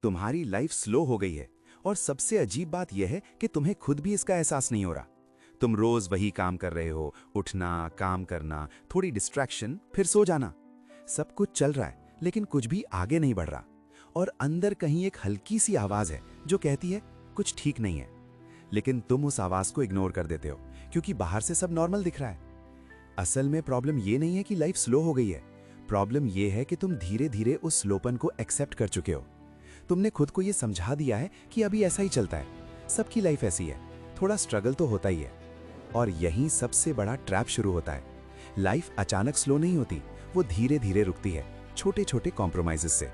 तुम्हारी life slow हो गई है और सबसे अजीब बात यह है कि तुम्हें खुद भी इसका एहसास नहीं हो रहा। तुम रोज वही काम कर रहे हो, उठना, काम करना, थोड़ी डिस्ट्रैक्शन, फिर सो जाना। सब कुछ चल रहा है लेकिन कुछ भी आगे नहीं बढ़ रहा। और अंदर कहीं एक हल्की सी आवाज है जो कहती है कुछ ठीक नहीं है। लेकिन तुम उस आवाज को इग्नोर कर देते हो क्योंकि बाहर से सब नॉर्मल दिख रहा है। असल में प्रॉब्लम ये नहीं है कि लाइफ स्लो हो गई है। प्रॉब्लम ये है कि तुम धीरे धीरे उस स्लोपन को एक्सेप्ट कर चुके हो। तुमने खुद को ये समझा दिया है कि अभी ऐसा ही चलता है, सबकी लाइफ ऐसी है, थोड़ा स्ट्रगल तो होता ही है। और यहीं सबसे बड़ा ट्रैप शुरू होता है। लाइफ अचानक स्लो नहीं होती, वो धीरे धीरे रुकती है, छोटे छोटे कॉम्प्रोमाइजेस से।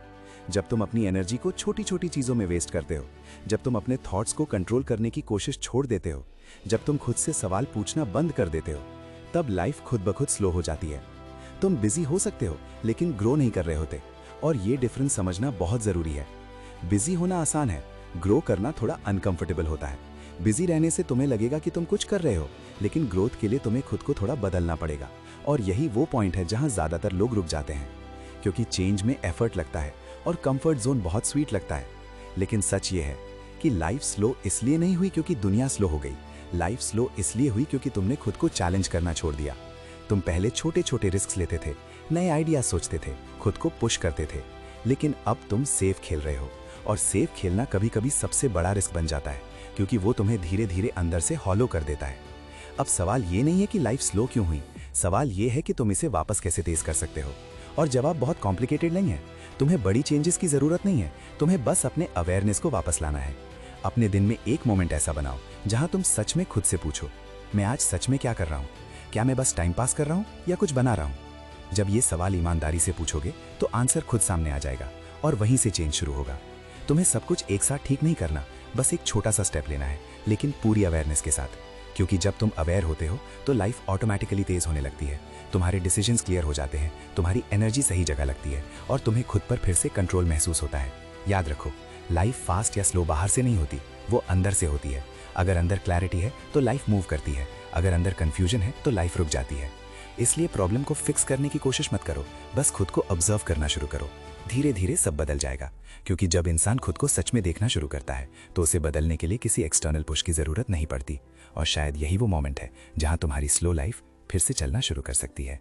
जब तुम अपनी एनर्जी को छोटी छोटी चीजों में वेस्ट करते हो, जब तुम अपने थॉट्स को कंट्रोल करने की कोशिश छोड़ देते हो, जब तुम खुद से सवाल पूछना बंद कर देते हो, तब लाइफ खुद ब खुद स्लो हो जाती है। तुम बिजी हो सकते हो लेकिन ग्रो नहीं कर रहे होते, और ये डिफरेंस समझना बहुत जरूरी है। बिजी होना आसान है, ग्रो करना थोड़ा अनकंफर्टेबल होता है। बिजी रहने से तुम्हें लगेगा कि तुम कुछ कर रहे हो, लेकिन ग्रोथ के लिए तुम्हें खुद को थोड़ा बदलना पड़ेगा। और यही वो पॉइंट है जहां ज्यादातर लोग रुक जाते हैं, क्योंकि चेंज में एफर्ट लगता है और कंफर्ट जोन बहुत स्वीट लगता है। लेकिन सच ये है कि लाइफ स्लो इसलिए नहीं हुई क्योंकि दुनिया स्लो हो गई। लाइफ स्लो इसलिए हुई क्योंकि तुमने खुद को चैलेंज करना छोड़ दिया। तुम पहले छोटे छोटे रिस्क लेते थे, नए आइडियाज सोचते थे, खुद को पुश करते थे। लेकिन अब तुम सेफ खेल रहे हो, और सेफ खेलना कभी कभी सबसे बड़ा रिस्क बन जाता है, क्योंकि वो तुम्हें धीरे धीरे अंदर से हॉलो कर देता है। अब सवाल ये नहीं है कि लाइफ स्लो क्यों हुई, सवाल ये है कि तुम इसे वापस कैसे तेज कर सकते हो। और जवाब बहुत कॉम्प्लिकेटेड नहीं है। तुम्हें बड़ी चेंजेस की जरूरत नहीं है, तुम्हें बस अपने अवेयरनेस को वापस लाना है। अपने दिन में एक मोमेंट ऐसा बनाओ जहां तुम सच में खुद से पूछो, मैं आज सच में क्या कर रहा हूं? क्या मैं बस टाइम पास कर रहा हूं या कुछ बना रहा हूं? जब ये सवाल ईमानदारी से पूछोगे तो आंसर खुद सामने आ जाएगा, और वहीं से चेंज शुरू होगा। तुम्हें सब कुछ एक साथ ठीक नहीं करना, बस एक छोटा सा स्टेप लेना है, लेकिन पूरी अवेयरनेस के साथ। क्योंकि जब तुम अवेयर होते हो तो लाइफ ऑटोमेटिकली तेज होने लगती है, तुम्हारे डिसीजंस क्लियर हो जाते हैं, तुम्हारी एनर्जी सही जगह लगती है, और तुम्हें खुद पर फिर से कंट्रोल महसूस होता है। याद रखो, लाइफ फास्ट या स्लो बाहर से नहीं होती, वो अंदर से होती है। अगर अंदर क्लैरिटी है तो लाइफ मूव करती है, अगर अंदर कंफ्यूजन है तो लाइफ रुक जाती है। इसलिए प्रॉब्लम को फिक्स करने की कोशिश मत करो, बस खुद को ऑब्जर्व करना शुरू करो। धीरे धीरे सब बदल जाएगा, क्योंकि जब इंसान खुद को सच में देखना शुरू करता है तो उसे बदलने के लिए किसी एक्सटर्नल पुश की जरूरत नहीं पड़ती। और शायद यही वो मोमेंट है जहां तुम्हारी स्लो लाइफ फिर से चलना शुरू कर सकती है।